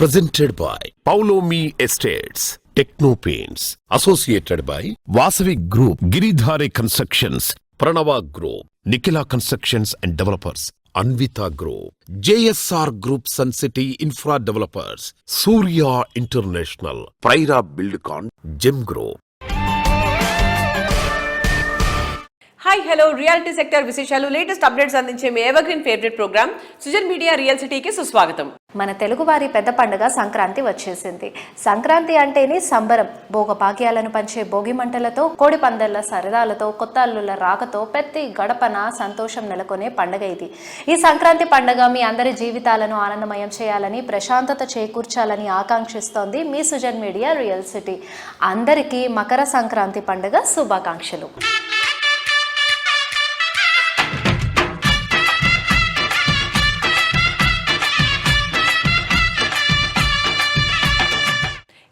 Presented by Paulomi Estates, Techno Paints, associated by Vasavi Group, Giridhare Constructions, Pranava Group, Nikila Constructions and Developers, Anvita Group, JSR Group, Sun City Infra Developers, Surya International, Praira Buildcon, Gem Group. Hi hello reality sector విశేషాలు latest updates అందించే మీ evergreen favourite programme Sujan media real సిటీకి సుస్వాగతం. మన తెలుగువారి పెద్ద పండుగ సంక్రాంతి వచ్చేసింది. సంక్రాంతి అంటేనే సంబరం. భోగభాగ్యాలను పంచే భోగి మంటలతో, కోడి పందాల సరదాలతో, కొత్త అల్లుల రాకతో ప్రతి గడపన సంతోషం నెలకొనే పండుగ ఇది. ఈ సంక్రాంతి పండుగ మీ అందరి జీవితాలను ఆనందమయం చేయాలని, ప్రశాంతత చేకూర్చాలని ఆకాంక్షిస్తోంది మీ సుజన్ మీడియా రియల్ సిటీ. అందరికీ మకర సంక్రాంతి పండుగ శుభాకాంక్షలు.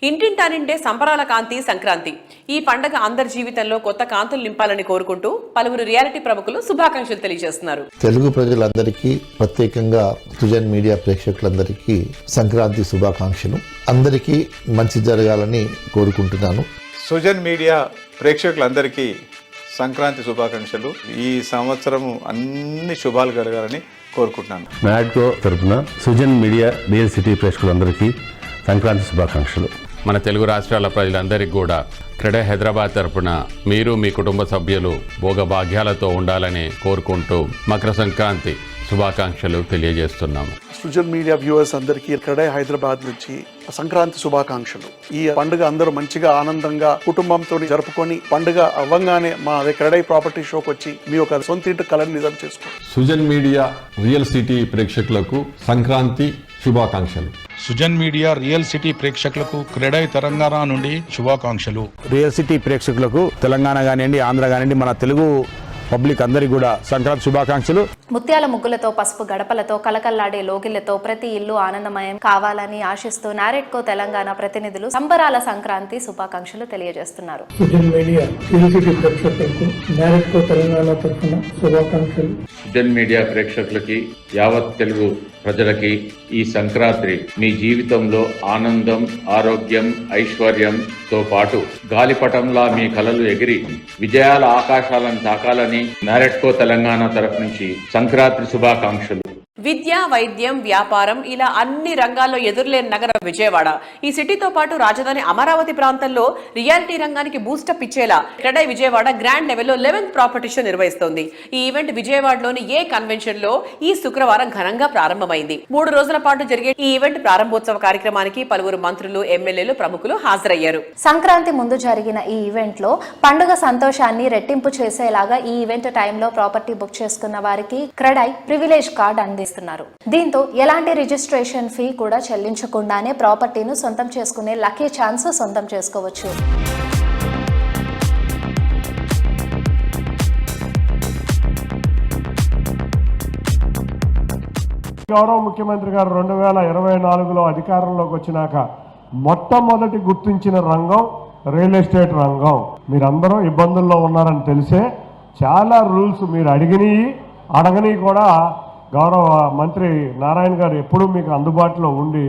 ఇంటింటానింటే సంబరాల కాంతి సంక్రాంతి. ఈ పండుగ అందరి జీవితంలో కొత్త కాంతులు నింపాలని కోరుకుంటూ పలువురు రియాలిటీ ప్రముఖులు శుభాకాంక్షలు తెలియజేస్తున్నారు. తెలుగు ప్రజలందరికీ, ప్రత్యేకంగా సుజన్ మీడియా ప్రేక్షకులందరికీ సంక్రాంతి శుభాకాంక్షలు. అందరికీ మంచి జరగాలని కోరుకుంటున్నాను. సుజన్ మీడియా ప్రేక్షకులందరికీ సంక్రాంతి శుభాకాంక్షలు. ఈ సంవత్సరం అన్ని శుభాలు కలగాలని కోరుకుంటున్నాను. నాడ్కో తరపున సుజన్ మీడియా రియల్ సిటీ ప్రేక్షకులందరికీ సంక్రాంతి శుభాకాంక్షలు. మన తెలుగు రాష్ట్రాల ప్రజలందరికీ కూడా క్రెడే హైదరాబాద్ తరపున మీరు మీ కుటుంబ సభ్యులు భోగభాగ్యాలతో ఉండాలని కోరుకుంటూ మకర సంక్రాంతి శుభాకాంక్షలు తెలియజేస్తున్నాము. సుజన్ మీడియా వ్యూవర్స్ అందరికీ క్రెడే హైదరాబాద్ నుంచి సంక్రాంతి శుభాకాంక్షలు. ఈ పండుగ అందరూ మంచిగా ఆనందంగా కుటుంబంతో జరుపుకొని పండుగ అవ్వంగానే మా క్రెడే ప్రాపర్టీ షోకి వచ్చి మీ ఒక సొంత ఇంటి కళని నిజం చేసుకోండి. సుజన్ మీడియా రియల్ సిటీ ప్రేక్షకులకు సంక్రాంతి శుభాకాంక్షలు. సుజన్ మీడియా రియల్ సిటీ ప్రేక్షకులకు క్రెడే తెలంగాణ నుండి శుభాకాంక్షలు. రియల్ సిటీ ప్రేక్షకులకు తెలంగాణ కానివ్వండి, ఆంధ్ర కానివ్వండి, మన తెలుగు పబ్లిక్ అందరికీ కూడా సంక్రాంతి శుభాకాంక్షలు. ముత్యాల ముగ్గులతో, పసుపు గడపలతో, కలకల్లాడే లోగిళ్లతో ప్రతి ఇల్లు ఆనందమయం కావాలని ఆశిస్తూ నారెడ్కో తెలంగాణ ప్రతినిధులు సంబరాల సంక్రాంతి శుభాకాంక్షలు తెలియజేస్తున్నారు. సుజన్ మీడియా ప్రేక్షకులకు నారెడ్కో తెలంగాణ తరఫున శుభాకాంక్షలు. సుజన్ మీడియా ప్రేక్షకులకి, యావత్ తెలుగు ప్రజలకి ఈ సంక్రాంతి మీ జీవితంలో ఆనందం, ఆరోగ్యం, ఐశ్వర్యంతో పాటు గాలిపటంలా మీ కలలు ఎగిరి విజయాల ఆకాశాలను తాకాలని నారెడ్కో తెలంగాణ తరఫు నుంచి సంక్రాంతి శుభాకాంక్షలు. విద్య, వైద్యం, వ్యాపారం ఇలా అన్ని రంగాల్లో ఎదురులేని నగరం విజయవాడ. ఈ సిటీతో పాటు రాజధాని అమరావతి ప్రాంతంలో రియాలిటీ రంగానికి బూస్టప్ ఇచ్చేలా క్రెడే విజయవాడ గ్రాండ్ లెవెల్లో 11th ప్రాపర్టీ షో నిర్వహిస్తోంది. ఈ ఈవెంట్ విజయవాడలోని ఏ కన్వెన్షన్ లో ఈ శుక్రవారం ఘనంగా ప్రారంభమైంది. 3 రోజుల పాటు జరిగే ఈ ఈవెంట్ ప్రారంభోత్సవ కార్యక్రమానికి పలువురు మంత్రులు, ఎమ్మెల్యేలు, ప్రముఖులు హాజరయ్యారు. సంక్రాంతి ముందు జరిగిన ఈ ఈవెంట్ లో పండుగ సంతోషాన్ని రెట్టింపు చేసేలాగా ఈ ఈవెంట్ టైంలో ప్రాపర్టీ బుక్ చేసుకున్న వారికి క్రెడే ప్రివిలేజ్ కార్డ్ అందిస్తున్నారు. దీంతో ఎలాంటి రిజిస్ట్రేషన్ ఫీ కూడా చెల్లించకుండానే ప్రాపర్టీను సొంతం చేసుకునే లక్కీ ఛాన్స్ సొంతం చేసుకోవచ్చు. గౌరవ ముఖ్యమంత్రి గారు 2024లో అధికారంలోకి వచ్చినాక మొట్టమొదటి గుర్తించిన రంగం రియల్ ఎస్టేట్ రంగం. మీరందరూ ఇబ్బందుల్లో ఉన్నారని తెలిసే చాలా రూల్స్ మీరు అడగని కూడా గౌరవ మంత్రి నారాయణ గారు ఎప్పుడూ మీకు అందుబాటులో ఉండి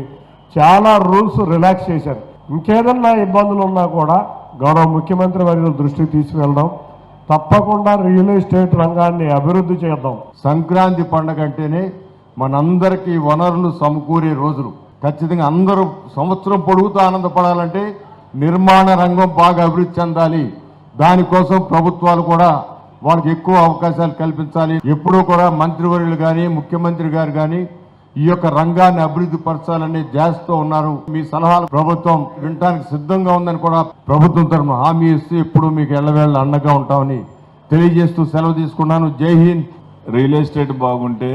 చాలా రూల్స్ రిలాక్స్ చేశారు. ఇంకేదన్నా ఇబ్బందులు ఉన్నా కూడా గౌరవ ముఖ్యమంత్రి వారి దృష్టికి తీసుకువెళ్దాం. తప్పకుండా రియల్ ఎస్టేట్ రంగాన్ని అభివృద్ధి చేద్దాం. సంక్రాంతి పండుగ అంటేనే మనందరికీ వనరులు సమకూరే రోజులు. ఖచ్చితంగా అందరూ సంవత్సరం పొడుగుతూ ఆనందపడాలంటే నిర్మాణ రంగం బాగా అభివృద్ధి చెందాలి. దానికోసం ప్రభుత్వాలు కూడా వాళ్ళకి ఎక్కువ అవకాశాలు కల్పించాలి. ఎప్పుడూ కూడా మంత్రివర్యులు కానీ, ముఖ్యమంత్రి గారు కానీ ఈ యొక్క రంగాన్ని అభివృద్ధి పరచాలనే ధ్యాసతో ఉన్నారు. మీ సలహాలు ప్రభుత్వం వినడానికి సిద్ధంగా ఉందని కూడా ప్రభుత్వం తరఫున హామీ ఇస్తూ ఎప్పుడు మీకు ఎల్లవేళ అండగా ఉంటామని తెలియజేస్తూ సెలవు తీసుకున్నాను. జై హింద్. రియల్ ఎస్టేట్ బాగుంటే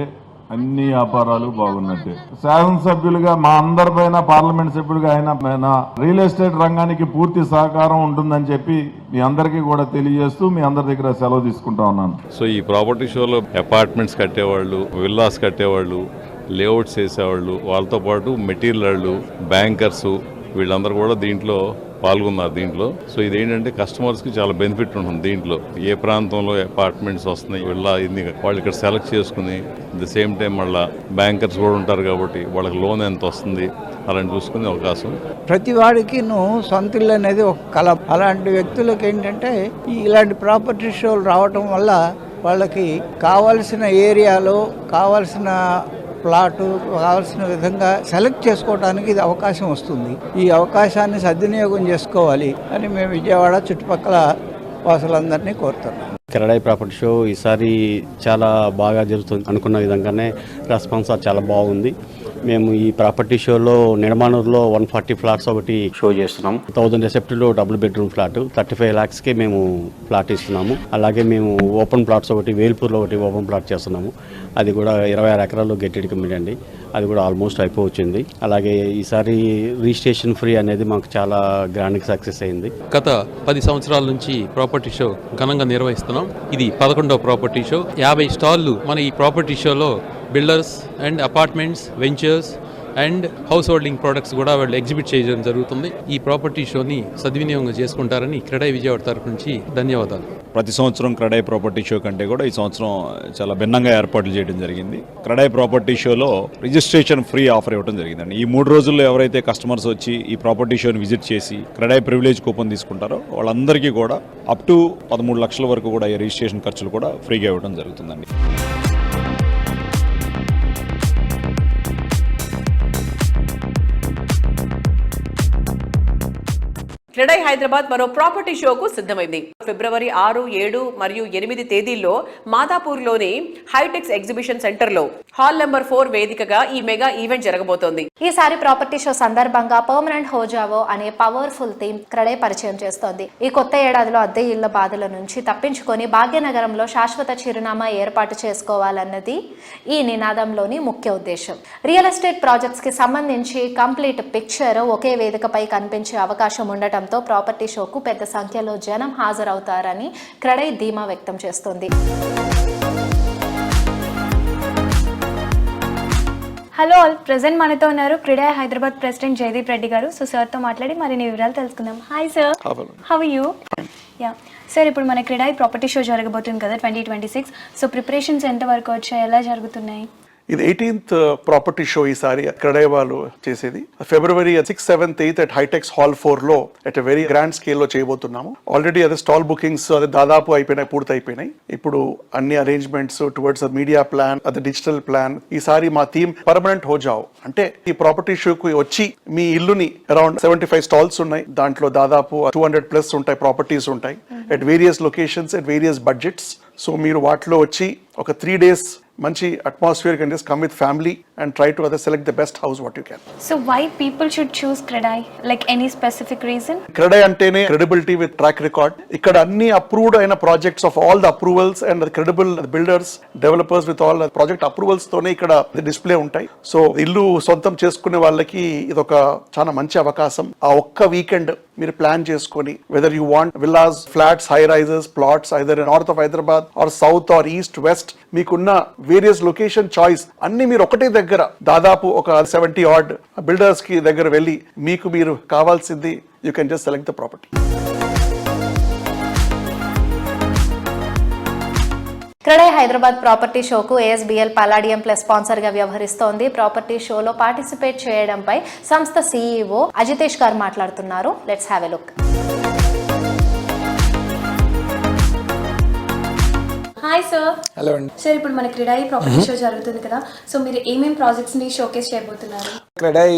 అన్ని వ్యాపారాలు బాగున్నట్టే. శాసనసభ్యులుగా మా అందరిపైన, పార్లమెంట్ సభ్యులుగా ఆయన రియల్ ఎస్టేట్ రంగానికి పూర్తి సహకారం ఉంటుందని చెప్పి మీ అందరికీ కూడా తెలియజేస్తూ మీ అందరి దగ్గర సెలవు తీసుకుంటా ఉన్నాను. సో ఈ ప్రాపర్టీ షోలో అపార్ట్మెంట్స్ కట్టేవాళ్ళు, విల్లాస్ కట్టేవాళ్ళు, లేఅవుట్స్ వేసేవాళ్ళు, వాళ్ళతో పాటు మెటీరియల్ వాళ్ళు, బ్యాంకర్సు, వీళ్ళందరూ కూడా దీంట్లో పాల్గొన్నారు దీంట్లో. సో ఇదేంటంటే కస్టమర్స్కి చాలా బెనిఫిట్ ఉంటుంది. దీంట్లో ఏ ప్రాంతంలో అపార్ట్మెంట్స్ వస్తున్నాయి వీళ్ళ ఇది వాళ్ళు ఇక్కడ సెలెక్ట్ చేసుకుని ది సేమ్ టైం మళ్ళీ బ్యాంకర్స్ కూడా ఉంటారు కాబట్టి వాళ్ళకి లోన్ ఎంత వస్తుంది అలాంటి చూసుకునే అవకాశం. ప్రతి వాడికి సొంత ఇల్లు అనేది ఒక కళ. అలాంటి వ్యక్తులకు ఏంటంటే ఇలాంటి ప్రాపర్టీ షోలు రావటం వల్ల వాళ్ళకి కావాల్సిన ఏరియాలో కావాల్సిన ప్లాటు కావాల్సిన విధంగా సెలెక్ట్ చేసుకోవడానికి ఇది అవకాశం వస్తుంది. ఈ అవకాశాన్ని సద్వినియోగం చేసుకోవాలి అని మేము విజయవాడ చుట్టుపక్కల వాసులందరినీ కోరుతున్నాం. క్రెడై ప్రాపర్టీ షో ఈసారి చాలా బాగా జరుగుతుంది. అనుకున్న విధంగానే రెస్పాన్స్ చాలా బాగుంది. మేము ఈ ప్రాపర్టీ షోలో నిడమానూరులో 140 ఫ్లాట్స్ ఒకటి షో చేస్తున్నాం. 1000 ఎసెప్ట్లో డబుల్ బెడ్రూమ్ ఫ్లాట్ 35 lakhsకి మేము ఫ్లాట్ ఇస్తున్నాము. అలాగే మేము ఓపెన్ ప్లాట్స్ ఒకటి వేల్పూర్లో ఒకటి ఓపెన్ ప్లాట్ చేస్తున్నాము. అది కూడా 26 ఎకరాల్లో గెటెడ్ కమ్యూనిటీ అండి. అది కూడా ఆల్మోస్ట్ అయిపోవచ్చింది. అలాగే ఈసారి రిజిస్ట్రేషన్ ఫ్రీ అనేది మాకు చాలా గ్రాండ్గా సక్సెస్ అయింది. గత 10 సంవత్సరాల నుంచి ప్రాపర్టీ షో ఘనంగా నిర్వహిస్తున్నాం. ఇది 11వ ప్రాపర్టీ షో. 50 స్టాళ్ళు మన ఈ ప్రాపర్టీ షోలో builders and apartments, ventures and house holding products కూడా వాళ్ళు ఎగ్జిబిట్ చేయడం జరుగుతుంది. ఈ ప్రాపర్టీ షోని సద్వినియోగం చేసుకుంటారని క్రెడై విజయవాడ తరఫు నుంచి ధన్యవాదాలు. ప్రతి సంవత్సరం క్రెడై ప్రాపర్టీ షో కంటే కూడా ఈ సంవత్సరం చాలా భిన్నంగా ఏర్పాట్లు చేయడం జరిగింది. క్రెడై ప్రాపర్టీ షోలో రిజిస్ట్రేషన్ ఫ్రీ ఆఫర్ ఇవ్వడం జరిగిందండి. ఈ 3 రోజుల్లో ఎవరైతే కస్టమర్స్ వచ్చి ఈ ప్రాపర్టీ షోని విజిట్ చేసి క్రెడై ప్రివిలేజ్ కూపన్ తీసుకుంటారో వాళ్ళందరికీ కూడా అప్ టు 13 లక్షల వరకు కూడా ఈ రిజిస్ట్రేషన్ ఖర్చులు కూడా ఫ్రీగా ఇవ్వడం జరుగుతుందండి. క్రెడై హైదరాబాద్ మరో ప్రాపర్టీ షోకు సిద్ధమైంది. ఫిబ్రవరి 6, 7 మరియు 8 తేదీల్లో మాదాపూర్లోని హైటెక్స్ ఎగ్జిబిషన్ సెంటర్లో హాల్ నెంబర్ 4 వేదికగా ఈ మెగా ఈవెంట్ జరగబోతోంది. ఈసారి ప్రాపర్టీ షో సందర్భంగా పర్మనెంట్ హోజావో అనే పవర్ఫుల్ థీమ్ క్రెడై పరిచయం చేస్తోంది. ఈ కొత్త ఏడాదిలో అద్దె ఇళ్ల బాధల నుంచి తప్పించుకొని భాగ్యనగరంలో శాశ్వత చిరునామా ఏర్పాటు చేసుకోవాలన్నది ఈ నినాదంలోని ముఖ్య ఉద్దేశం. రియల్ ఎస్టేట్ ప్రాజెక్ట్స్ కి సంబంధించి కంప్లీట్ పిక్చర్ ఒకే వేదికపై కనిపించే అవకాశం ఉండటం ప్రాపర్టీ షోకు పెద్ద సంఖ్యలో జనం హాజరవుతారని క్రెడై ధీమా వ్యక్తం చేస్తోంది. హలో ఆల్, ప్రెజెంట్ మనతో ఉన్నారు క్రెడై హైదరాబాద్ ప్రెసిడెంట్ జయదీప్ రెడ్డి గారు. సో సార్తో మాట్లాడి మరిన్ని వివరాలు తెలుసుకుందాం. Hi sir, how are you? Yeah sir, ఇప్పుడు మన క్రెడై ప్రాపర్టీ షో జరగబోతుంది కదా 2026. సో ప్రిపరేషన్స్ ఎంత వరకు వచ్చాయి, ఎలా జరుగుతున్నాయి? ఇది 18th ప్రాపర్టీ షో ఈసారి క్రెడై వాళ్ళు చేసేది. ఫిబ్రవరి 6, 7, 8 అట్ హైటెక్స్ హాల్ 4లో అట్ ఎ వెరీ గ్రాండ్ స్కేల్లో చేయబోతున్నాము. ఆల్రెడీ అదే స్టాల్ బుకింగ్స్ అదే దాదాపు అయిపోయినాయి, పూర్తి అయిపోయినాయి. ఇప్పుడు అన్ని అరేంజ్మెంట్స్ టువర్డ్స్ మీడియా ప్లాన్, అదే డిజిటల్ ప్లాన్. ఈసారి మా థీమ్ పర్మనెంట్ హో జావ్. అంటే ఈ ప్రాపర్టీ షోకి వచ్చి మీ ఇల్లుని అరౌండ్ 75 స్టాల్స్ ఉన్నాయి. దాంట్లో దాదాపు 200+ ఉంటాయి, ప్రాపర్టీస్ ఉంటాయి at various locations at various budgets. So మీరు వాటిలో వచ్చి ఒక 3 days మంచి atmosphere can just come with family and try to select the best house what you can. So why people should choose CREDAI? Like any specific reason? CREDAI అంటేనే credibility with track record. ఇక్కడ అన్ని approved అయిన projects of all the approvals and credible builders, developers with all project approvals తోనే ఇక్కడ display ఉంటాయి. So ఇల్లు సొంతం చేసుకునే వాళ్ళకి ఇది ఒక చాలా మంచి అవకాశం. ఆ ఒక్క వీకెండ్ మీరు ప్లాన్ చేసుకొని whether you want villas, flats, high rises, plots either north of Hyderabad or south or east, west, మీకున్న వేరియస్ లొకేషన్ చాయిస్ అన్ని మీరు ఒకటే దగ్గర దాదాపు ఒక 70 odd బిల్డర్స్ కి దగ్గర వెళ్ళి మీకు మీరు కావాల్సింది you can just select the property. CREDAI Hyderabad property షోకు ASBL పలాడియం ప్లస్ స్పాన్సర్ గా వ్యవహరిస్తోంది. ప్రాపర్టీ షోలో పార్టిసిపేట్ చేయడంపై సంస్థ CEO అజితేష్ గారు మాట్లాడుతున్నారు. Let's have a look. Hi sir. Hello అండి సార్, ఇప్పుడు మన క్రెడై ప్రాపర్టీ షో జరుగుతుంది కదా, సో మీరు ఏమేమి ప్రాజెక్ట్స్ ని షోకేస్ చేయబోతున్నారు? క్రెడై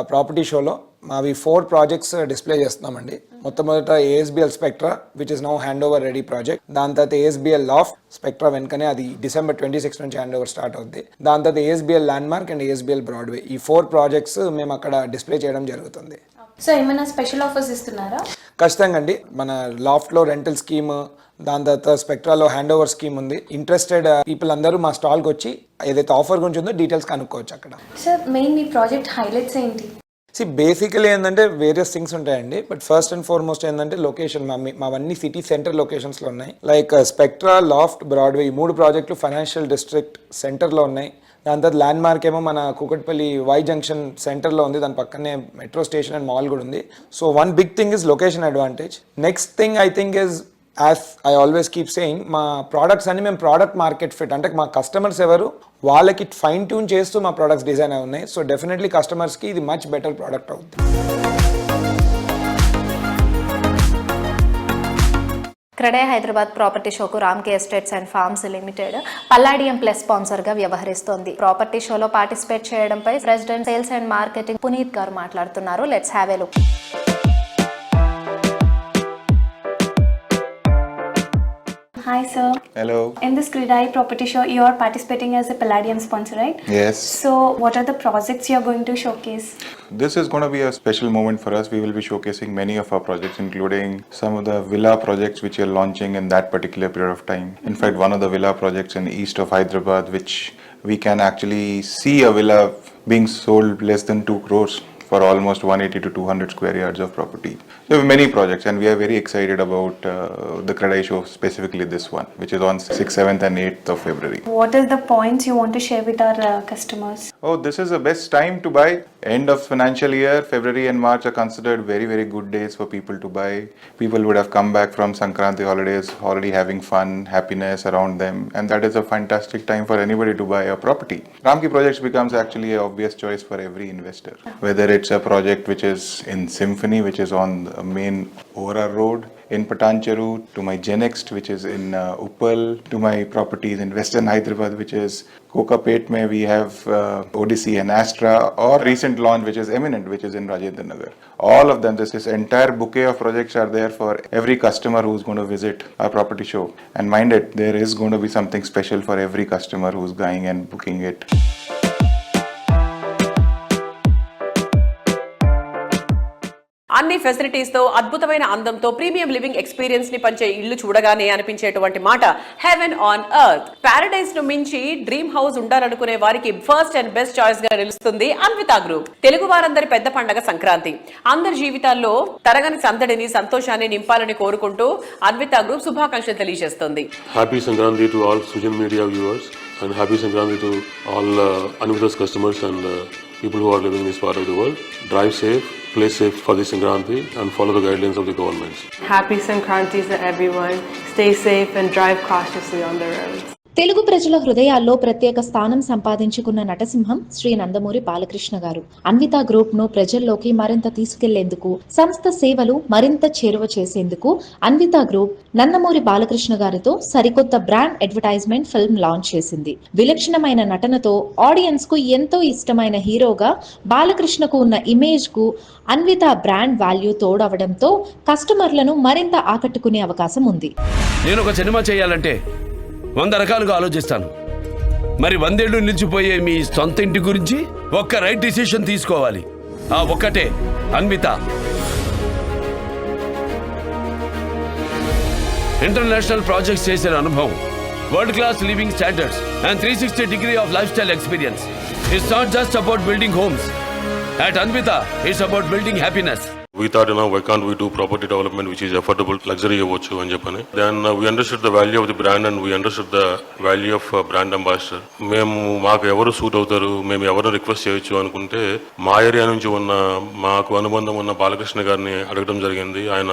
ప్రాపర్టీ షోలో మావి 4 ప్రాజెక్ట్స్ డిస్ప్లే చేస్తున్నామండి. మొట్టమొదట ASBL spectra which is now hand over ready project. దాని తర్వాత ASBL లాఫ్ట్ స్పెక్ట్రా వెనుకనే అది December 26 నుంచి హ్యాండ్ ఓవర్ స్టార్ట్ అవుద్ది. దాని తర్వాత ASBL landmark and ASBL Broadway. ఈ 4 ప్రాజెక్ట్స్ మేము అక్కడ డిస్ప్లే చేయడం జరుగుతుంది. సో ఏమైనా స్పెషల్ ఆఫర్స్ ఇస్తున్నారా? ఖచ్చితంగా అండి. మన లాఫ్ట్లో రెంటల్ స్కీమ్, దాని తర్వాత స్పెక్ట్రాలో హ్యాండ్ ఓవర్ స్కీమ్ ఉంది. ఇంట్రెస్టెడ్ పీపుల్ అందరూ మా స్టాల్కి వచ్చి ఏదైతే ఆఫర్ గురించి ఉందో డీటెయిల్స్ కనుక్కోవచ్చు అక్కడ. సార్, మెయిన్ మీ ప్రాజెక్ట్ హైలైట్స్ ఏంటి? బేసికలీ ఏంటంటే వేరియస్ థింగ్స్ ఉంటాయండి, బట్ ఫస్ట్ అండ్ ఫార్మోస్ట్ ఏంటంటే లొకేషన్. మావన్నీ సిటీ సెంటర్ లొకేషన్స్లో ఉన్నాయి. లైక్ స్పెక్ట్రా, లాఫ్ట్, బ్రాడ్వే ఈ 3 ప్రాజెక్టులు ఫైనాన్షియల్ డిస్ట్రిక్ట్ సెంటర్లో ఉన్నాయి. దాని తర్వాత ల్యాండ్ మార్క్ ఏమో మన కూకట్పల్లి వై జంక్షన్ సెంటర్లో ఉంది, దాని పక్కనే మెట్రో స్టేషన్ అండ్ మాల్ కూడా ఉంది. So one big thing is location advantage. Next thing I think is, as I always keep saying, మా ప్రోడక్ట్స్ అన్ని మేము ప్రోడక్ట్ మార్కెట్ ఫిట్, అంటే మా కస్టమర్స్ ఎవరు వాళ్ళకి ఫైన్ ట్యూన్ చేస్తూ మా ప్రోడక్ట్స్ డిజైన్ అయి ఉన్నాయి. సో డెఫినెట్లీ కస్టమర్స్కి ఇది మచ్ బెటర్ ప్రోడక్ట్ అవుతుంది. క్రెడై హైదరాబాద్ ప్రాపర్టీ షోకు Ramky estates and farms limited palladium plus స్పాన్సర్గా వ్యవహరిస్తోంది. ప్రాపర్టీ షోలో పార్టిసిపేట్ చేయడంపై president sales and marketing Puneet గారు మాట్లాడుతున్నారు. Let's have a look. Hi sir. Hello. In this Credai property show, you are participating as a Palladium sponsor, right? Yes. So, what are the projects you are going to showcase? This is going to be a special moment for us. We will be showcasing many of our projects, including some of the villa projects which are launching in that particular period of time. In fact, one of the villa projects in east of Hyderabad, which we can actually see a villa being sold less than 2 crores for almost 180 to 200 square yards of property. There are many projects, and we are very excited about the Credai show, specifically this one, which is on 6th, 7th and 8th of February. What are the points you want to share with our customers? Oh, this is the best time to buy. End of financial year, February and March are considered very, very good days for people to buy. People would have come back from Sankranti holidays, already having fun, happiness around them, and that is a fantastic time for anybody to buy a property. Ramki Projects becomes actually an obvious choice for every investor. Whether it's a project which is in Symphony, which is on the main Ora Road, in Patancheru, to my Genext, which is in Uppal, to my properties in Western Hyderabad, which is Kokapet, mein we have Odyssey and Astra, or recent launch which is Eminent, which is in Rajendra Nagar. All of them, this entire bouquet of projects are there for every customer who's going to visit our property show. And mind it, there is going to be something special for every customer who's going and booking it. అన్ని facilities తో అద్భుతమైన అందంతో premium living experience ని పంచే ఇల్లు చూడగానే అనిపించేటువంటి మాట haven on earth. Paradise ను మించి డ్రీమ్ హౌస్ ఉండాలనుకునే వారికి ఫస్ట్ అండ్ బెస్ట్ చాయిస్ గా నిలుస్తుంది అన్విత గ్రూప్. తెలుగు వారందరి పెద్ద పండగ సంక్రాంతి. అందరి జీవితాల్లో తరగని సందడిని, సంతోషాన్ని నింపాలని కోరుకుంటూ అన్విత గ్రూప్ శుభాకాంక్షలు తెలియజేస్తుంది. Happy Sankranti to all Sujan media viewers and happy Sankranti to all Anvita's customers and people who are living in this part of the world. Drive safe, play safe for this Sankranti and follow the guidelines of the governments. Happy Sankranti to everyone. Stay safe and drive cautiously on the roads. Telugu ప్రజల హృదయాల్లో ప్రత్యేక స్థానం సంపాదించుకున్న నటసింహం శ్రీ నందమూరి బాలకృష్ణ గారు. Anvitha group ను ప్రజల్లోకి మరింత తీసుకెళ్లేందుకు, సంస్థ సేవలు మరింత చేరువ చేసేందుకు అన్విత గ్రూప్ నందమూరి బాలకృష్ణ గారితో సరికొత్త బ్రాండ్ అడ్వర్టైజ్మెంట్ ఫిల్మ్ లాంచ్ చేసింది. విలక్షణమైన నటనతో ఆడియన్స్ కు ఎంతో ఇష్టమైన హీరోగా బాలకృష్ణకు ఉన్న ఇమేజ్ కు అన్విత బ్రాండ్ వాల్యూ తోడవడంతో కస్టమర్లను మరింత ఆకట్టుకునే అవకాశం ఉంది. నేను ఒక సినిమా చేయాలంటే 100 రకాలుగా ఆలోచిస్తాను. మరి 100 ఏళ్ళు నిలిచిపోయే మీ సొంత ఇంటి గురించి ఒక్క రైట్ డిసిషన్ తీసుకోవాలి. ఆ ఒక్కటే అన్విత. ఇంటర్నేషనల్ ప్రాజెక్ట్స్ చేసిన అనుభవం, world class living standards and 360 degree of lifestyle experience. It's not just about building homes. At Anvita, it's about building happiness. We thought, why can't we do property development which is affordable, luxury అవ్వచ్చు అని చెప్పని. Then we understood the value of the brand and we understood the value of brand ambassador. మేము మాకు ఎవరు suit అవుతారు, మేము ఎవరు request చేయొచ్చు అనుకుంటే మా ఏరియా నుంచి ఉన్న, మాకు అనుబంధం ఉన్న బాలకృష్ణ గారిని అడగడం జరిగింది. ఆయన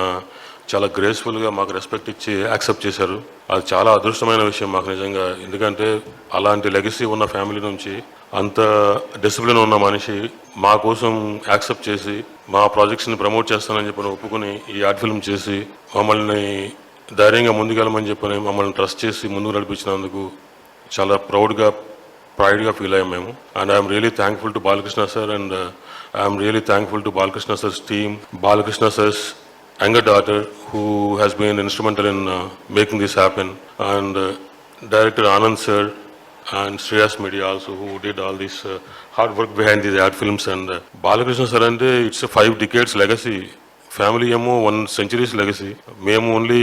చాలా గ్రేస్ఫుల్గా మాకు రెస్పెక్ట్ ఇచ్చి యాక్సెప్ట్ చేశారు. అది చాలా అదృష్టమైన విషయం మాకు నిజంగా. ఎందుకంటే అలాంటి లెగసీ ఉన్న ఫ్యామిలీ నుంచి అంత డిసిప్లిన్ ఉన్న మనిషి మా కోసం యాక్సెప్ట్ చేసి మా ప్రాజెక్ట్స్ని ప్రమోట్ చేస్తానని చెప్పని ఒప్పుకుని ఈ యాడ్ ఫిల్మ్ చేసి మమ్మల్ని ధైర్యంగా ముందుకెళ్ళమని చెప్పని మమ్మల్ని ట్రస్ట్ చేసి ముందుకు నడిపించినందుకు చాలా ప్రైడ్గా ఫీల్ అయ్యాం మేము. And I'm really thankful to Balakrishna sir and I'm really thankful to Balakrishna sir's team, Balakrishna sir's younger daughter who has been instrumental in making this happen, and director Anand sir and Shreyas Media also who did all this hard work behind these ad films. And Balakrishna sir ante it's a 5 decades legacy, family ఏమో 1 centuries legacy. మేము only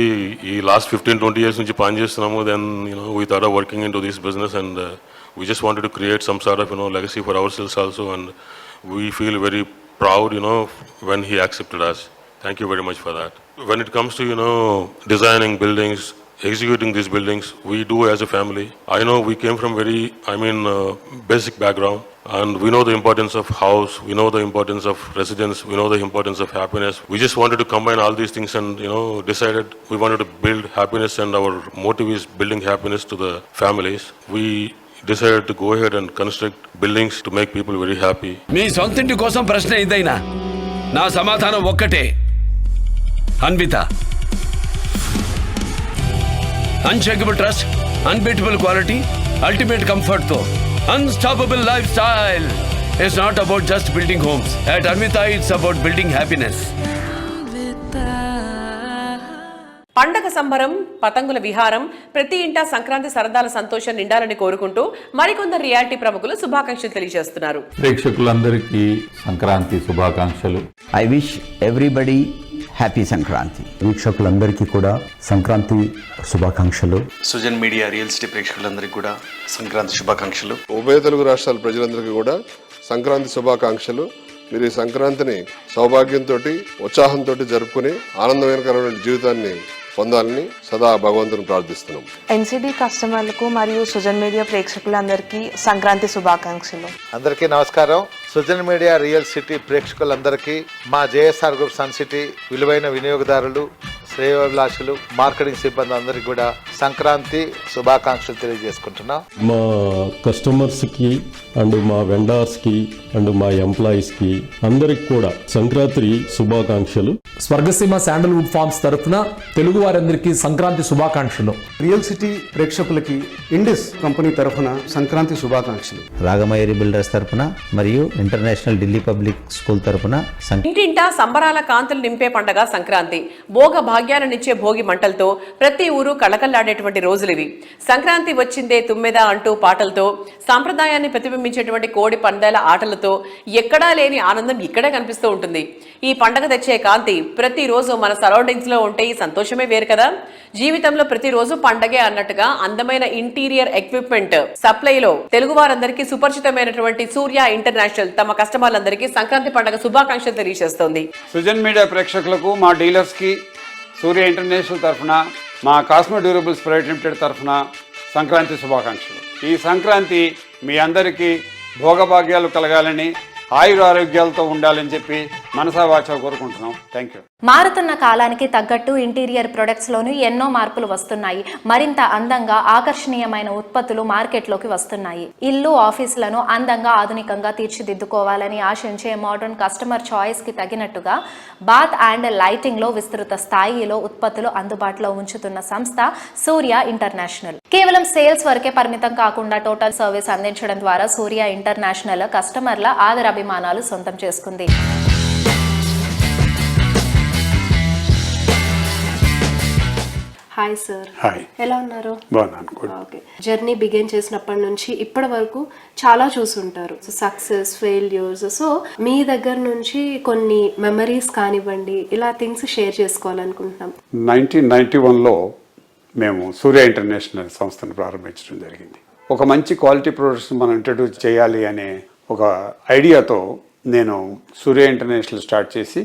ఈ last 15-20 years నుంచి పని చేస్తున్నాము. Then we thought of working into this business and we just wanted to create some sort of legacy for ourselves also, and we feel very proud, when he accepted us. Thank you very much for that. When it comes to, designing buildings, executing these buildings, we do as a family. I know we came from very, basic background, and we know the importance of house, we know the importance of residence, we know the importance of happiness. We just wanted to combine all these things and, decided we wanted to build happiness, and our motive is building happiness to the families. We decided to go ahead and construct buildings to make people very happy. మీ సొంతింటి కోసం ప్రశ్న ఏదైనా నా సమాధానం ఒక్కటే, Anvita. Unshakable trust, unbeatable quality, ultimate comfort తో unstoppable lifestyle. It's not about just building homes. At Anvita it's about building happiness. పండగ సంబరం, పతంగుల విహారం, ప్రతి ఇంటా సంక్రాంతి సరదాల సంతోషం నిండాలని కోరుకుంటూ మరికొందరు రియాలిటీ ప్రముఖులు శుభాకాంక్షలు తెలియజేస్తున్నారు. ప్రేక్షకులందరికీ సంక్రాంతి శుభాకాంక్షలు. I wish everybody happy Sankranti. వీక్షకులందరికీ కూడా సంక్రాంతి శుభాకాంక్షలు. సుజన్ మీడియా రియల్ ఎస్టేట్ ప్రేక్షకులందరికీ కూడా సంక్రాంతి శుభాకాంక్షలు. ఉభయ తెలుగు రాష్ట్రాల ప్రజలందరికీ కూడా సంక్రాంతి శుభాకాంక్షలు. మీరు ఈ సంక్రాంతిని సౌభాగ్యంతో, ఉత్సాహంతో జరుపుకుని ఆనందకరమైన జీవితాన్ని పొందాలని సదా భగవంతుని ప్రార్థిస్తున్నాం. ఎన్సిడి కస్టమర్లకు మరియు సుజన్ మీడియా ప్రేక్షకులందరికీ సంక్రాంతి శుభాకాంక్షలు. అందరికీ నమస్కారం. సుజన్ మీడియా రియల్ సిటీ ప్రేక్షకులందరికీ, మా జేఎస్ఆర్ గ్రూప్ సన్ సిటీ విలువైన వినియోగదారులు, శ్రేయోభిలాషులు, మార్కెటింగ్ సిబ్బంది అందరికీ కూడా సంక్రాంతి శుభాకాంక్షలు తెలియజేసుకుంటున్నాం. మా కస్టమర్స్కి అండ్ మా వెండర్స్కి అండ్ మా ఎంప్లాయీస్కి అందరికి కూడా సంక్రాంతి శుభాకాంక్షలు. స్వర్గసీమ శాండల్వుడ్ ఫార్మ్స్ తరఫున తెలుగు వారందరికీ సంక్రాంతి శుభాకాంక్షలు. రియల్ సిటీ ప్రేక్షకులకి ఇండిస్ కంపెనీ తరఫున సంక్రాంతి శుభాకాంక్షలు. రాగమయూరి బిల్డర్స్ తరఫున మరియు ఇంటర్నేషనల్ ఢిల్లీ పబ్లిక్ స్కూల్ తరఫున ఇంటింటా సంబరాల కాంతులు నింపే పండగ సంక్రాంతి. భోగ భాగ్యాలనిచ్చే భోగి మంటలతో ప్రతి ఊరు కళకళ్లాడేటువంటి రోజులివి. సంక్రాంతి వచ్చిందే తుమ్మెద అంటూ పాటలతో, సాంప్రదాయాన్ని ప్రతిబింబించేటువంటి కోడి పందాల ఆటలతో ఎక్కడా లేని ఆనందం ఇక్కడే కనిపిస్తూ ఉంటుంది. ఈ పండగ తెచ్చే కాంతి ప్రతిరోజు మన సరౌండింగ్స్ లో ఉంటే ఈ సంతోషమే వేరు కదా. జీవితంలో ప్రతిరోజు పండగే అన్నట్టుగా అందమైన ఇంటీరియర్ ఎక్విప్మెంట్ సప్లైలో తెలుగు వారందరికీ సుపరిచితమైనటువంటి సూర్య ఇంటర్నేషనల్ తమ కస్టమర్లందరికీ సంక్రాంతి పండుగ శుభాకాంక్షలు తెలియజేస్తోంది. సుజన్ మీడియా ప్రేక్షకులకు, మా డీలర్స్ కి సూర్య ఇంటర్నేషనల్ తరఫున, మా కాస్మో డ్యూరబుల్స్ ప్రైవేట్ లిమిటెడ్ తరఫున సంక్రాంతి శుభాకాంక్షలు. ఈ సంక్రాంతి మీ అందరికీ భోగభాగ్యాలు కలగాలని, ఆయుర ఆరోగ్యాలతో ఉండాలని చెప్పి మనసా వాచా కోరుకుంటున్నాం. Thank you. మారుతున్న కాలానికి తగ్గట్టు ఇంటీరియర్ ప్రొడక్ట్స్ లోను ఎన్నో మార్పులు వస్తున్నాయి. మరింత అందంగా ఆకర్షణీయమైన ఉత్పత్తులు మార్కెట్లోకి వస్తున్నాయి. ఇల్లు, ఆఫీసులను అందంగా ఆధునికంగా తీర్చిదిద్దుకోవాలని ఆశించే మోడర్న్ కస్టమర్ చాయిస్ కి తగినట్టుగా బాత్ అండ్ లైటింగ్ లో విస్తృత స్థాయిలో ఉత్పత్తులు అందుబాటులో ఉంచుతున్న సంస్థ సూర్య ఇంటర్నేషనల్. కేవలం సేల్స్ వరకే పరిమితం కాకుండా టోటల్ సర్వీస్ అందించడం ద్వారా సూర్య ఇంటర్నేషనల్ కస్టమర్ల ఆదరాభిమానాలు సొంతం చేసుకుంది. Hi sir. హాయ్. ఎలా ఉన్నారు? బాగున్నాను. ఓకే. జర్నీ బిగిన్ చేసినప్పటి నుంచి ఇప్పటి వరకు చాలా చూసుంటారు, సక్సెస్, ఫెయిల్యూర్స్. సో మీ దగ్గర నుంచి కొన్ని మెమరీస్ కానివ్వండి, ఇలా థింగ్స్ షేర్ చేసుకోవాలనుకుంటున్నాం. 1991లో మేము సూర్య ఇంటర్నేషనల్ సంస్థను ప్రారంభించడం జరిగింది. ఒక మంచి క్వాలిటీ ప్రొడక్ట్స్ మనం ఇంట్రడ్యూస్ చేయాలి అనే ఒక ఐడియాతో నేను సూర్య ఇంటర్నేషనల్ స్టార్ట్ చేసి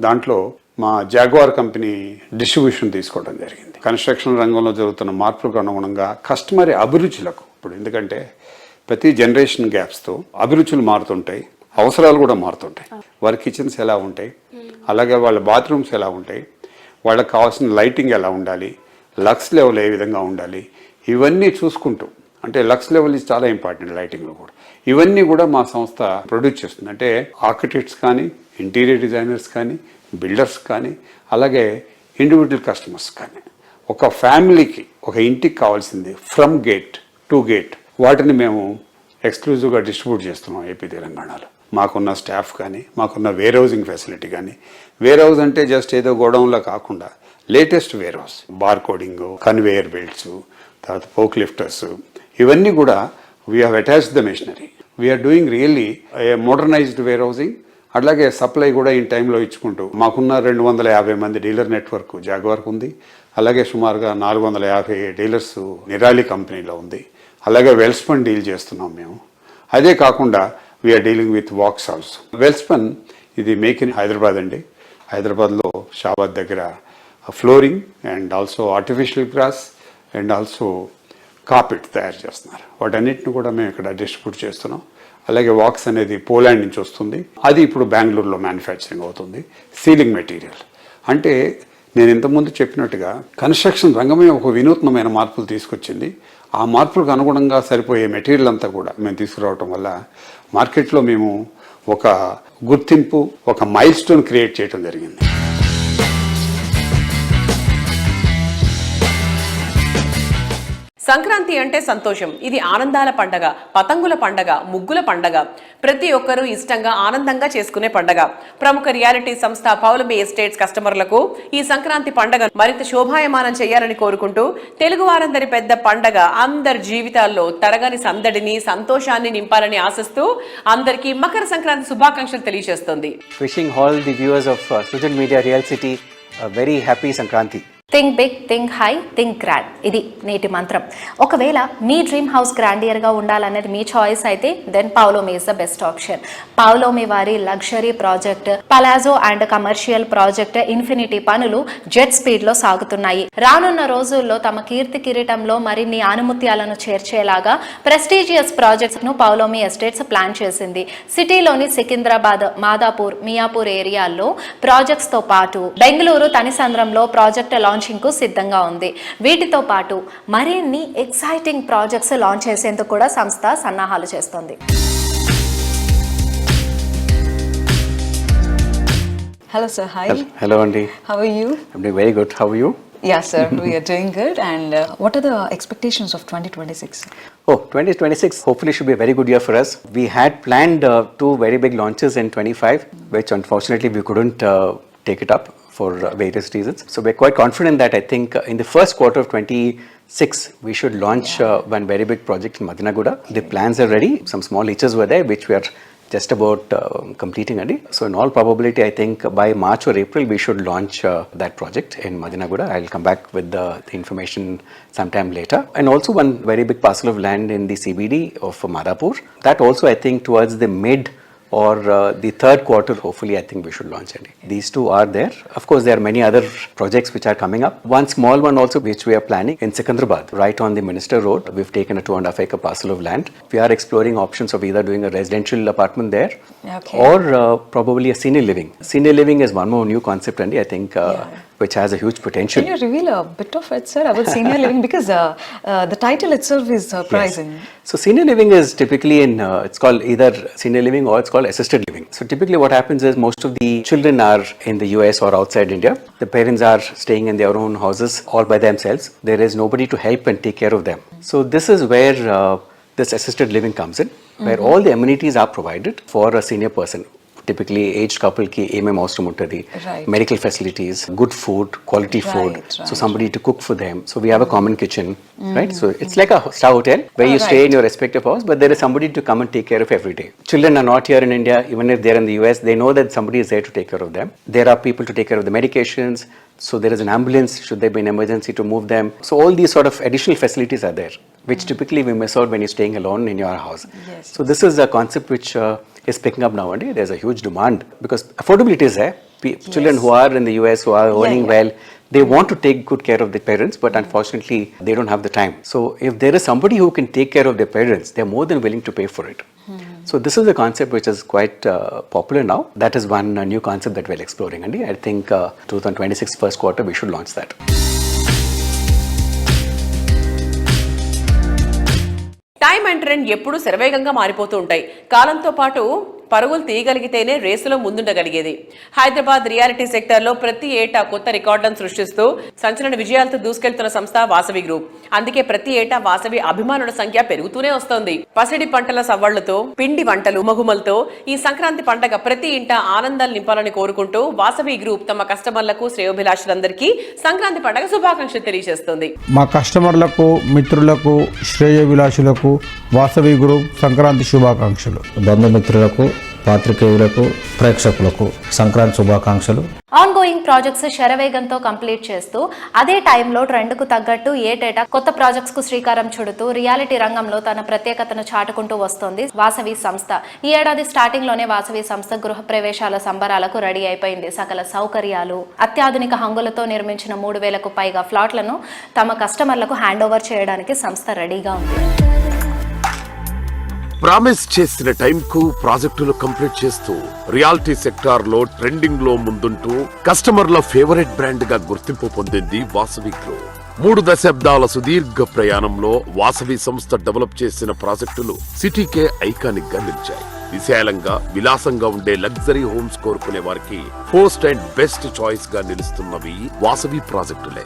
దాంట్లో మా జాగ్వార్ కంపెనీ డిస్ట్రిబ్యూషన్ తీసుకోవడం జరిగింది. కన్స్ట్రక్షన్ రంగంలో జరుగుతున్న మార్పులకు అనుగుణంగా కస్టమర్ అభిరుచులకు, ఇప్పుడు ఎందుకంటే ప్రతి జనరేషన్ గ్యాప్స్తో అభిరుచులు మారుతుంటాయి, అవసరాలు కూడా మారుతుంటాయి. వారి కిచెన్స్ ఎలా ఉంటాయి, అలాగే వాళ్ళ బాత్రూమ్స్ ఎలా ఉంటాయి, వాళ్ళకి కావాల్సిన లైటింగ్ ఎలా ఉండాలి, లక్స్ లెవెల్ ఏ విధంగా ఉండాలి, ఇవన్నీ చూసుకుంటూ, అంటే లక్స్ లెవెల్ ఇది చాలా ఇంపార్టెంట్ లైటింగ్లో కూడా. ఇవన్నీ కూడా మా సంస్థ ప్రొడ్యూస్ చేస్తుంది. అంటే ఆర్కిటెక్ట్స్ కానీ, ఇంటీరియర్ డిజైనర్స్ కానీ, బిల్డర్స్ కానీ, అలాగే ఇండివిజువల్ కస్టమర్స్ కానీ, ఒక ఫ్యామిలీకి, ఒక ఇంటికి కావాల్సింది ఫ్రమ్ గేట్ టు గేట్, వాటిని మేము ఎక్స్క్లూజివ్గా డిస్ట్రిబ్యూట్ చేస్తున్నాం ఏపీ తెలంగాణలో. మాకున్న స్టాఫ్ కానీ, మాకున్న వేర్ హౌసింగ్ ఫెసిలిటీ కానీ, వేర్ హౌస్ అంటే జస్ట్ ఏదో గోడౌన్లో కాకుండా latest warehouse, bar coding, conveyor belts, తర్వాత పోక్ లిఫ్టర్స్, ఇవన్నీ కూడా we have attached the machinery. We're doing really a modernised warehousing. అట్లాగే సప్లై కూడా ఈ టైంలో ఇచ్చుకుంటూ మాకున్న 250 మంది డీలర్ నెట్వర్క్ జాగ్వార్కు ఉంది. అలాగే సుమారుగా 450 డీలర్స్ నిరాలి కంపెనీలో ఉంది. అలాగే వెల్స్పన్ డీల్ చేస్తున్నాం మేము. అదే కాకుండా we're dealing with wax also. Welspun ఇది మేక్ ఇన్ హైదరాబాద్ అండి. హైదరాబాద్లో షాబాద్ దగ్గర flooring and also artificial grass and also carpet తయారు చేస్తున్నారు. వాటన్నిటిని కూడా మేము ఇక్కడ డిస్ట్రిబ్యూట్ చేస్తున్నాం. అలాగే వాక్స్ అనేది పోలాండ్ నుంచి వస్తుంది, అది ఇప్పుడు బెంగళూరులో మ్యానుఫ్యాక్చరింగ్ అవుతుంది. సీలింగ్ మెటీరియల్ అంటే నేను ఇంతకుముందు చెప్పినట్టుగా కన్స్ట్రక్షన్ రంగమే ఒక వినూత్నమైన మార్పులు తీసుకొచ్చింది. ఆ మార్పులకు అనుగుణంగా సరిపోయే మెటీరియల్ అంతా కూడా మేము తీసుకురావటం వల్ల మార్కెట్లో మేము ఒక గుర్తింపు, ఒక మైల్ స్టోన్ క్రియేట్ చేయడం జరిగింది. సంక్రాంతి అంటే సంతోషం. ఇది ఆనందాల పండగ, పతంగుల పండగ, ముగ్గుల పండగ. ప్రతి ఒక్కరూ ఇష్టంగా ఆనందంగా చేసుకునే పండగ. ప్రముఖ రియాలిటీ సంస్థ పౌలమి ఎస్టేట్స్ కస్టమర్లకు ఈ సంక్రాంతి పండగ మరింత శోభాయమానం చేయాలని కోరుకుంటూ తెలుగు వారందరి పెద్ద పండగ అందరి జీవితాల్లో తరగని సందడిని, సంతోషాన్ని నింపాలని ఆశిస్తూ అందరికీ మకర సంక్రాంతి శుభాకాంక్షలు తెలియజేస్తుంది. Wishing all the viewers of Srujan media real city very happy Sankranti. Think big, think high, think grand, ఇది నేటి మంత్రం. ఒకవేళ మీ డ్రీమ్ హౌస్ గ్రాండియర్గా ఉండాలనేది మీ చాయిస్ అయితే then Paulomi is the best option. Paulomi వారి luxury project Palazzo and commercial project infinity పనులు జెట్ స్పీడ్లో సాగుతున్నాయి. రానున్న రోజుల్లో తమ కీర్తి కిరీటంలో మరిన్ని ఆనుమత్యాలను చేర్చేలాగా ప్రెస్టీజియస్ ప్రాజెక్ట్స్ను పౌలోమి ఎస్టేట్స్ ప్లాన్ చేసింది. సిటీలోని సికింద్రాబాద్, మాదాపూర్, మియాపూర్ ఏరియాల్లో ప్రాజెక్ట్స్తో పాటు బెంగళూరు తనిసంద్రంలో ప్రాజెక్ట్ లాంచింగ్ కు సిద్ధంగా ఉంది. వీటితో పాటు మరిన్ని ఎక్సైటింగ్ ప్రాజెక్ట్స్ లాంచ్ చేసేందుకు కూడా సంస్థ సన్నాహాలు చేస్తోంది. Hello sir, hi. Hello Andy. How are you? I'm doing very good. How are you? Yeah sir, we are doing good. And what are the expectations of 2026? Oh, 2026 hopefully should be a very good year for us. We had planned 2 very big launches in 25, which unfortunately we couldn't take it up for various reasons. So we're quite confident that I think in the first quarter of 26 we should launch one very big project in Madinaguda. The plans are ready. Some small hitches were there which we are just about completing. So in all probability I think by March or April we should launch that project in Madinaguda. I'll come back with the information sometime later. And also one very big parcel of land in the CBD of Madapur. That also I think towards the mid or the third quarter hopefully I think we should launch it. These two are there. Of course there are many other projects which are coming up. One small one also which we are planning in Sikandrabad, right on the Minister Road. We've taken a 2.5 acre parcel of land. We are exploring options of either doing a residential apartment there or probably a senior living. Senior living is one more new concept, Andy, I think which has a huge potential. Can you reveal a bit of it, sir, about senior living? Because the title itself is surprising. Yes. So senior living is typically it's called either senior living or it's called assisted living. So typically what happens is most of the children are in the US or outside India. The parents are staying in their own houses all by themselves. There is nobody to help and take care of them. So this is where this assisted living comes in, where all the amenities are provided for a senior person. Typically aged couple ki ఏమేం అవసరం ఉంటుంది, medical facilities, good food, quality food, so somebody to cook for them. So we have a common kitchen, right? So it's like a star hotel where you stay in your respective house, but there is somebody to come and take care of every day. Children are not here in India, even if they're in the US, they know that somebody is there to take care of them. There are people to take care of the medications. So there is an ambulance should there be an emergency to move them. So all these sort of additional facilities are there, which typically we miss out when you're staying alone in your house. So this is a concept which is picking up nowadays. There's a huge demand because affordability is there. Children who are in the US who are earning well, they want to take good care of their parents, but unfortunately they don't have the time. So if there is somebody who can take care of their parents, they're more than willing to pay for it. So this is a concept which is quite popular now. That is one new concept that we're exploring, and I think 2026 first quarter we should launch that. Time and trend ఎప్పుడూ శరవేగంగా మారిపోతూ ఉంటాయి. కాలంతో పాటు పరుగులు తీయగలిగితేనే రేసులో ముందుండగలిగేది. Hyderabad reality సెక్టార్లో ప్రతి ఏటా కొత్త రికార్డులను సృష్టిస్తూ సంచలన విజయాలతో దూసుకెళ్తున్న సంస్థ వాసవి గ్రూప్. అందుకే ప్రతి ఏటా వాసవి అభిమానుల సంఖ్య పెరుగుతూనే వస్తోంది. పసిడి పంటల సవ్వళ్లతో, పిండి వంటలు, మగుమలతో ఈ సంక్రాంతి పండగ ప్రతి ఇంట ఆనందాలు నింపాలని కోరుకుంటూ వాసవి గ్రూప్ తమ కస్టమర్లకు, శ్రేయోభిలాషులందరికీ సంక్రాంతి పండగ శుభాకాంక్షలు తెలియజేస్తుంది. మా కస్టమర్లకు, మిత్రులకు, శ్రేయోభిలాషులకు వాసవి గ్రూప్ సంక్రాంతి శుభాకాంక్షలు. బంధుమిత్రులకు పాత్రికేయులకు ప్రేక్షకులకు సంక్రాంతి శుభాకాంక్షలు. ఆన్గోయింగ్ ప్రాజెక్ట్స్ శరవేగంతో కంప్లీట్ చేస్తూ అదే టైంలో ట్రెండ్కు తగ్గట్టు ఏటేటా కొత్త ప్రాజెక్ట్స్కు శ్రీకారం చుడుతూ రియాలిటీ రంగంలో తన ప్రత్యేకతను చాటుకుంటూ వస్తోంది వాసవి సంస్థ. ఈ ఏడాది స్టార్టింగ్లోనే వాసవి సంస్థ గృహ ప్రవేశాల సంబరాలకు రెడీ అయిపోయింది. సకల సౌకర్యాలు, అత్యాధునిక హంగులతో నిర్మించిన 3,000కు పైగా ఫ్లాట్లను తమ కస్టమర్లకు హ్యాండ్ ఓవర్ చేయడానికి సంస్థ రెడీగా ఉంది. ప్రామిస్ చేసిన టైంకు ప్రాజెక్టులు కంప్లీట్ చేస్తూ రియాలిటీ సెక్టార్ లో ట్రెండింగ్ లో ముందుంటూ కస్టమర్ల ఫేవరెట్ బ్రాండ్ గా గుర్తింపు పొందింది వాసవి గ్రూప్. 3 దశాబ్దాల సుదీర్ఘ ప్రయాణంలో వాసవి సంస్థ డెవలప్ చేసిన ప్రాజెక్టులు సిటీకే ఐకానిక్ గా నిలిచాయి. విశాలంగా విలాసంగా ఉండే లగ్జరీ హోమ్స్ కోరుకునే వారికి ఫస్ట్ అండ్ బెస్ట్ చాయిస్ గా నిలుస్తున్నవి వాసవి ప్రాజెక్టులే.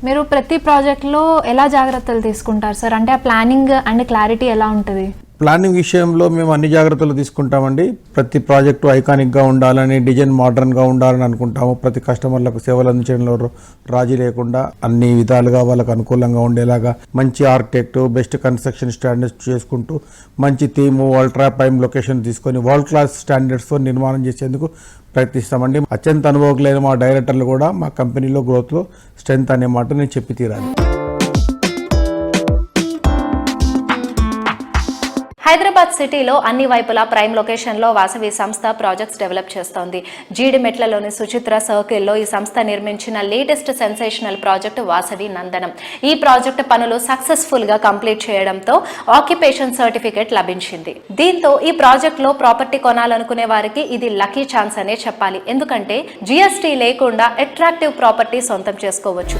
మీరు ప్రతి ప్రాజెక్ట్లో ఎలా జాగ్రత్తలు తీసుకుంటారు సార్? అంటే ఆ ప్లానింగ్ అండ్ క్లారిటీ ఎలా ఉంటుంది? ప్లానింగ్ విషయంలో మేము అన్ని జాగ్రత్తలు తీసుకుంటామండి. ప్రతి ప్రాజెక్టు ఐకానిక్గా ఉండాలని, డిజైన్ మోడర్న్గా ఉండాలని అనుకుంటాము. ప్రతి కస్టమర్లకు సేవలు అందించడంలో రాజీ లేకుండా అన్ని విధాలుగా వాళ్ళకు అనుకూలంగా ఉండేలాగా మంచి ఆర్కిటెక్ట్, బెస్ట్ కన్స్ట్రక్షన్ స్టాండర్డ్స్ చేసుకుంటూ మంచి థీము, అల్ట్రా ప్రైమ్ లొకేషన్ తీసుకొని వరల్డ్ క్లాస్ స్టాండర్డ్స్తో నిర్మాణం చేసేందుకు ప్రయత్నిస్తామండి. అత్యంత అనుభవజ్ఞులైన మా డైరెక్టర్లు కూడా మా కంపెనీలో గ్రోత్లో స్ట్రెంత్ అనే మాట నేను చెప్పి తీరాలి. హైదరాబాద్ సిటీలో అన్ని వైపులా ప్రైమ్ లొకేషన్లో వాసవి సంస్థ ప్రాజెక్ట్స్ డెవలప్ చేస్తోంది. జీడిమెట్లలోని సుచిత్ర సర్కిల్లో ఈ సంస్థ నిర్మించిన లేటెస్ట్ సెన్సేషనల్ ప్రాజెక్టు వాసవి నందనం. ఈ ప్రాజెక్టు పనులు సక్సెస్ఫుల్గా కంప్లీట్ చేయడంతో ఆక్యుపేషన్ సర్టిఫికేట్ లభించింది. దీంతో ఈ ప్రాజెక్టులో ప్రాపర్టీ కొనాలనుకునే వారికి ఇది లక్కీ ఛాన్స్ అనే చెప్పాలి. ఎందుకంటే జీఎస్టీ లేకుండా అట్రాక్టివ్ ప్రాపర్టీ సొంతం చేసుకోవచ్చు.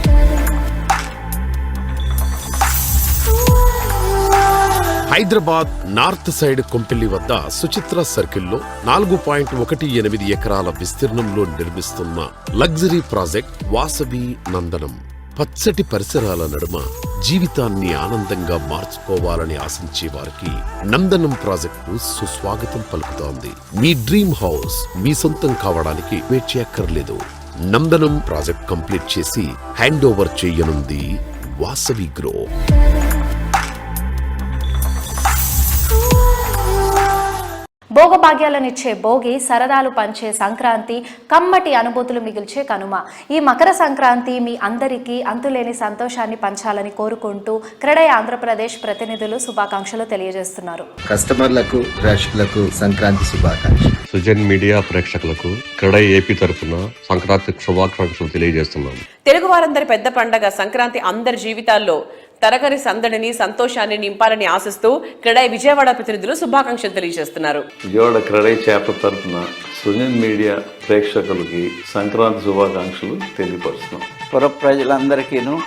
హైదరాబాద్ నార్త్ సైడ్ కొంపెల్లి వద్ద సుచిత్ర సర్కిల్లో 4.18 ఎకరాల విస్తీర్ణంలో నిర్మిస్తున్న లగ్జరీ ప్రాజెక్ట్ వాసవి నందనం. పచ్చటి పరిసరాల నడుమ జీవితాన్ని ఆనందంగా మార్చుకోవాలని ఆశించే వారికి నందనం ప్రాజెక్టు సుస్వాగతం పలుకుతోంది. మీ డ్రీమ్ హౌస్ మీ సొంతం కావడానికి వెయిట్ చేయక్కర్లేదు. నందనం ప్రాజెక్ట్ కంప్లీట్ చేసి హ్యాండ్ ఓవర్ చేయనుంది వాసవి గ్రూప్. భోగభాగ్యాలనిచ్చే భోగి, సరదాలు పంచే సంక్రాంతి, కమ్మటి అనుభూతులు మిగిల్చే కనుమ. ఈ మకర సంక్రాంతి మీ అందరికీ అంతులేని సంతోషాన్ని పంచాలని కోరుకుంటూ క్రెడై ఆంధ్రప్రదేశ్ ప్రతినిధులు శుభాకాంక్షలు తెలియజేస్తున్నారు. కస్టమర్లకు, ప్రేక్షకులకు సంక్రాంతి శుభాకాంక్షలు. సుజన్ మీడియా ప్రేక్షకులకు క్రెడై ఏపీ తరఫున సంక్రాంతి శుభాకాంక్షలు తెలియజేస్తున్నాము. తెలుగు వారందరి పెద్ద పండగ సంక్రాంతి అందరి జీవితాల్లో తరగని సందడిని, సంతోషాన్ని నింపాలని ఆశిస్తూ క్రెడై విజయవాడ ప్రతినిధులు శుభాకాంక్షలు తెలియజేస్తున్నారు. విజయవాడ క్రెడై చాప్టర్ తరఫున సుజన్ మీడియా ప్రేక్షకులకి సంక్రాంతి శుభాకాంక్షలు తెలియపరుస్తున్నాం. పుర ప్రజలందరికీను,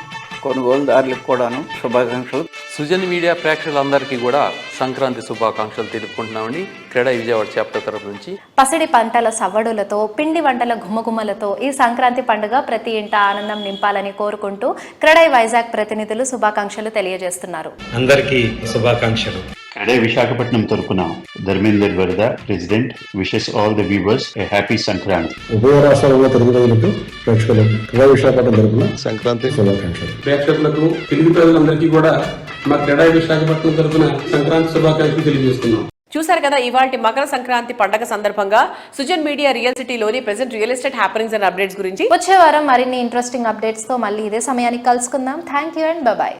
కొనుగోలుదారులకు కూడాను శుభాకాంక్షలు. సుజన్ మీడియా ప్రేక్షకులందరికీ కూడా సంక్రాంతి శుభాకాంక్షలు తెలుపుకుంటున్నామండి క్రెడై విజయవాడ చాప్టర్ తరఫు నుంచి. పసిడి పంటల సవ్వడులతో, పిండి వంటల గుమ్మగుమ్మలతో ఈ సంక్రాంతి పండుగ ప్రతి ఇంట ఆనందం నింపాలని కోరుకుంటూ క్రెడై వైజాగ్ ప్రతినిధులు శుభాకాంక్షలు తెలియజేస్తున్నారు. అందరికీ శుభాకాంక్షలు. క్రెడై విశాఖపట్నం తరపున ధర్మేందర్ వరద president wishes all the viewers A happy Sankranti. ఉభయ రాష్ట్రాలలో తెలుగు ప్రజలకు, ప్రేక్షకులకు క్రెడై విశాఖపట్నం తరపున సంక్రాంతి శుభాకాంక్షలు. ప్రేక్షకులకు, తెలుగు ప్రజలందరికీ కూడా మా క్రెడై విశాఖపట్నం తరపున సంక్రాంతి శుభాకాంక్షలు తెలియజేస్తున్నాం. చూశారు కదా, ఇవాళ మకర సంక్రాంతి పండగ సందర్భంగా సుజన్ మీడియా రియల్ సిటీలోని present real estate happenings and updates గురించి వచ్చే వారం మరిన్ని ఇంట్రెస్టింగ్ అప్డేట్స్ తో మళ్ళీ ఇదే సమయానికి కలుసుకుందాం. Thank you and bye.